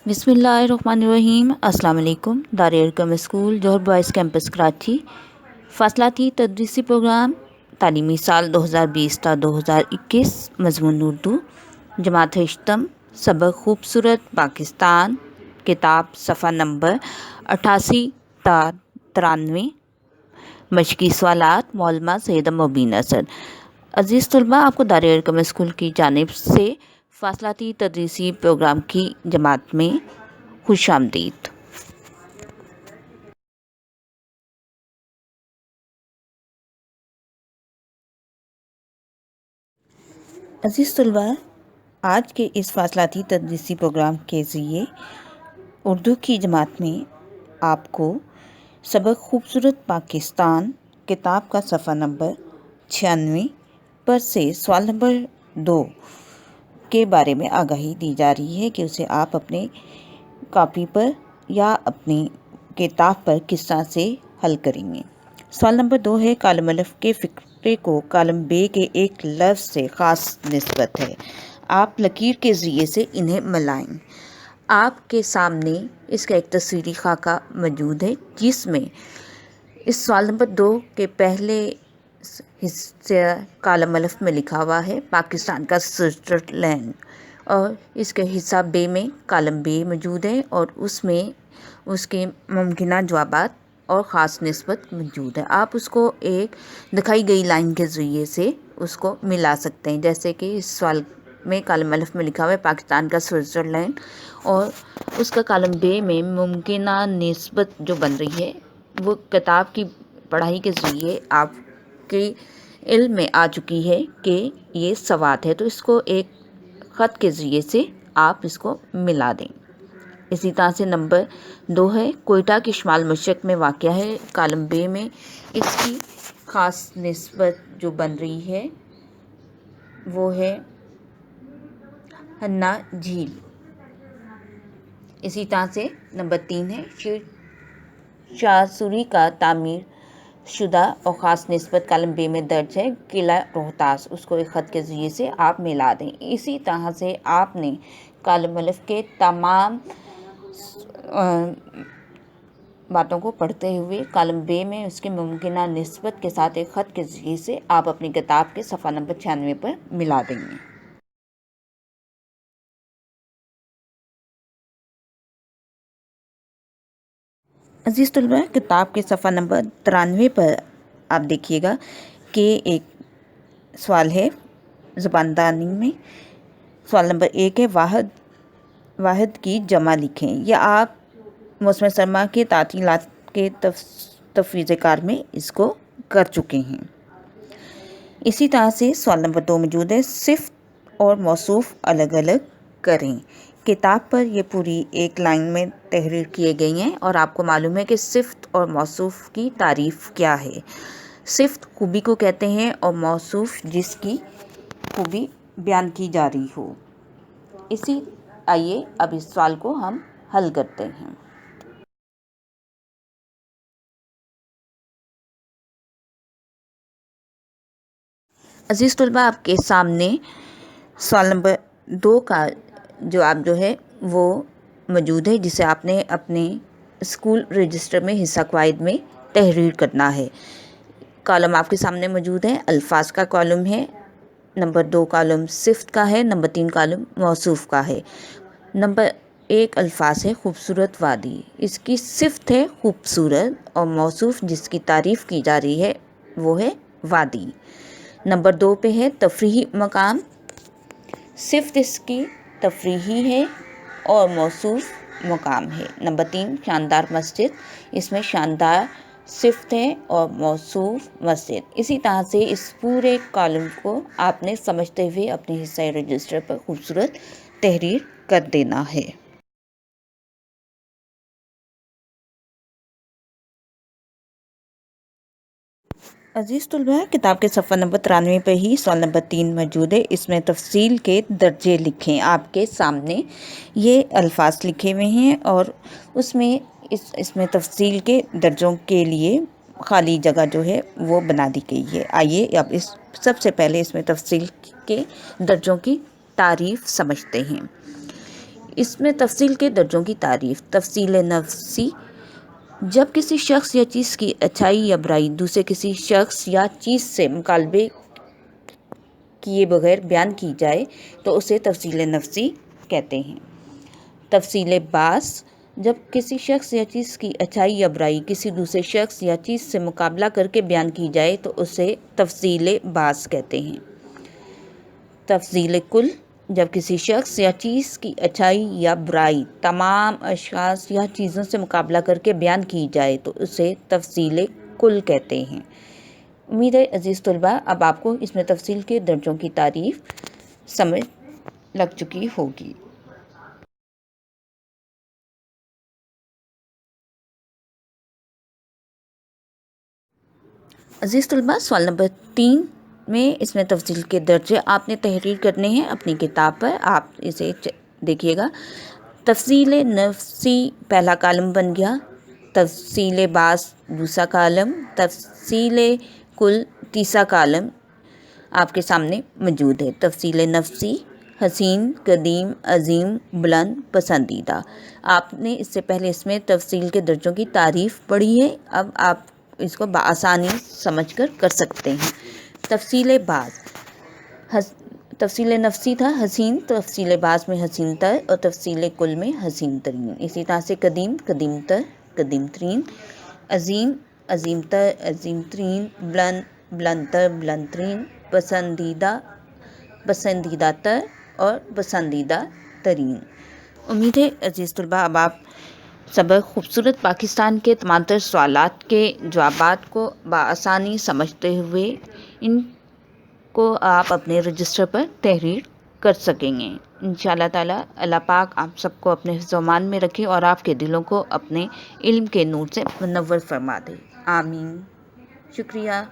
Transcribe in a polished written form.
बिस्मिल्लाहिर्रहमानिर्रहीम। अस्सलाम वालेकुम। दार अरकम स्कूल जौहर बॉयज़ कैंपस कराची फासलाती तदरीसी प्रोग्राम तालीमी साल 2020 ता 2021 मज़मून उर्दू जमात इश्तम सबक खूबसूरत पाकिस्तान किताब सफ़ा नंबर 88 ता 93 मशकी सवालात मौलमा सैयदा मुबीन असद। अज़ीज़ तलबा, आपको दार अरकम स्कूल की जानिब से फासलाती तदरीसी प्रोग्राम की जमात में खुशामदीद। अज़ीज़ तलबा, आज के इस फासलाती तदरीसी प्रोग्राम के ज़रिए उर्दू की जमात में आपको सबक खूबसूरत पाकिस्तान किताब का सफ़ा नंबर 96 पर से सवाल नंबर 2 के बारे में आगाही दी जा रही है कि उसे आप अपने कॉपी पर या अपनी किताब पर किस तरह से हल करेंगे। सवाल नंबर 2 है, कालम अलफ के फ़िक्रे को कालम बे के एक लफ्ज़ से ख़ास निस्बत है, आप लकीर के ज़रिए से इन्हें मिलाएं। आपके सामने इसका एक तस्वीरी खाका मौजूद है जिसमें इस सवाल नंबर 2 के पहले हिस्से कालम अलफ में लिखा हुआ है पाकिस्तान का स्विट्ज़रलैंड, और इसके हिस्सा बे में कालम बे मौजूद है और उसमें उसके मुमकिना जवाबात और ख़ास निस्बत मौजूद है। आप उसको एक दिखाई गई लाइन के ज़रिए से उसको मिला सकते हैं, जैसे कि इस सवाल में कालम अलफ में लिखा हुआ है पाकिस्तान का स्विट्ज़रलैंड और उसका कालम बे में मुमकिना निस्बत जो बन रही है वो किताब की पढ़ाई के ज़रिए आपके इल्म में आ चुकी है कि ये सवात है, तो इसको एक ख़त के ज़रिए से आप इसको मिला दें। इसी तरह से नंबर 2 है, कोयटा की शुमाल मशरक़ में वाक़या है, कालम बे में इसकी ख़ास निस्बत जो बन रही है वो है हन्ना झील। इसी तरह से नंबर 3 है, शाह सूरी का तामीर शुदा और ख़ास निस्बत कालम बे में दर्ज है किला रोहतास, उसको एक ख़त के ज़रिए से आप मिला दें। इसी तरह से आपने कालम अलफ के तमाम बातों को पढ़ते हुए कालम बे में उसके मुमकिना निस्बत के साथ एक ख़त के ज़रिए से आप अपनी किताब के सफ़ा नंबर 96 पर मिला देंगे। अज़ीज़ तलबा, किताब के सफ़ा नंबर 93 पर आप देखिएगा कि एक सवाल है ज़बानदानी में। सवाल नंबर 1 है, वाहिद की जमा लिखें। यह आप मौसम सरमा के तातीलात के तफवीज़ कार में इसको कर चुके हैं। इसी तरह से सवाल नंबर 2 मौजूद है, सिफ़्त और मौसूफ़ अलग अलग करें। किताब पर ये पूरी एक लाइन में तहरीर किए गई हैं और आपको मालूम है कि सिफ़्त और मौसूफ़ की तारीफ़ क्या है। सिफ़्त खूबी को कहते हैं और मौसूफ़ जिसकी खूबी बयान की जा रही हो। आइए अब इस सवाल को हम हल करते हैं। अज़ीज़ तलबा, आपके सामने सवाल नंबर 2 का जवाब जो है वो मौजूद है, जिसे आपने अपने स्कूल रजिस्टर में हिस्सा क़वाइद में तहरीर करना है। कॉलम आपके सामने मौजूद है, अल्फाज का कॉलम है, नंबर 2 कॉलम सिफ़्त का है, नंबर 3 कॉलम मौसूफ़ का है। नंबर 1 अल्फाज है खूबसूरत वादी, इसकी सिफ़्त है खूबसूरत और मौसूफ़ जिसकी तारीफ़ की जा रही है वो है वादी। नंबर 2 पे है तफरीही मकाम, सिफ़्त इसकी तफरीही है और मौसूफ़ मकाम है। नंबर 3 शानदार मस्जिद, इसमें शानदार सिफ़्त है और मौसूफ़ मस्जिद। इसी तरह से इस पूरे कॉलम को आपने समझते हुए अपने हिस्सा रजिस्टर पर खूबसूरत तहरीर कर देना है। अज़ीज़ तलबा, किताब के सफ़ा नंबर 93 पर ही सवाल नंबर 3 मौजूद है, इसमें तफसील के दर्जे लिखें। आपके सामने ये अल्फाज लिखे हुए हैं और उसमें इसमें तफसील के दर्जों के लिए खाली जगह जो है वो बना दी गई है। आइए अब इस सबसे पहले इसमें तफसील के दर्जों की तारीफ़ समझते हैं। اس میں تفصیل کے درجوں کی تعریف. تفصیل نفسی، جب کسی شخص یا چیز کی اچھائی یا برائی دوسرے کسی شخص یا چیز سے مقابلے کیے بغیر بیان کی جائے تو اسے تفصیل نفسی کہتے ہیں. تفصیل باس، جب کسی شخص یا چیز کی اچھائی یا برائی کسی دوسرے شخص یا چیز سے مقابلہ کر کے بیان کی جائے تو اسے تفصیل باس کہتے ہیں. تفصیل کل، جب کسی شخص یا چیز کی اچھائی یا برائی تمام اشخاص یا چیزوں سے مقابلہ کر کے بیان کی جائے تو اسے تفصیل کل کہتے ہیں. امید ہے عزیز طلباء اب آپ کو اس میں تفصیل کے درجوں کی تعریف سمجھ لگ چکی ہوگی. عزیز طلباء، سوال نمبر 3 میں اس میں تفصیل کے درجے آپ نے تحریر کرنے ہیں اپنی کتاب پر. آپ اسے دیکھیے گا. تفصیل نفسی پہلا کالم بن گیا، تفصیل باس دوسرا کالم، تفصیل کل تیسرا کالم آپ کے سامنے موجود ہے. تفصیل نفسی، حسین، قدیم، عظیم، بلند، پسندیدہ. آپ نے اس سے پہلے اس میں تفصیل کے درجوں کی تعریف پڑھی ہے، اب آپ اس کو بآسانی سمجھ کر سکتے ہیں. تفصیل باس، تفصیل نفسی تھا حسین، تفصیل باس میں حسین تر اور تفصیل کل میں حسین ترین. اسی طرح سے قدیم، قدیم تر، قدیم ترین، عظیم، عظیم تر، عظیم ترین، بلند، بلند تر، بلند ترین، پسندیدہ، پسندیدہ تر اور پسندیدہ ترین. امید ہے عزیز طلباء اب آپ سبق خوبصورت پاکستان کے تمام تر سوالات کے جوابات کو بآسانی سمجھتے ہوئے ان کو آپ اپنے رجسٹر پر تحریر کر سکیں گے. انشاءاللہ تعالی اللہ پاک آپ سب کو اپنے حفظ و امان میں رکھے اور آپ کے دلوں کو اپنے علم کے نور سے منور فرما دے. آمین. شکریہ.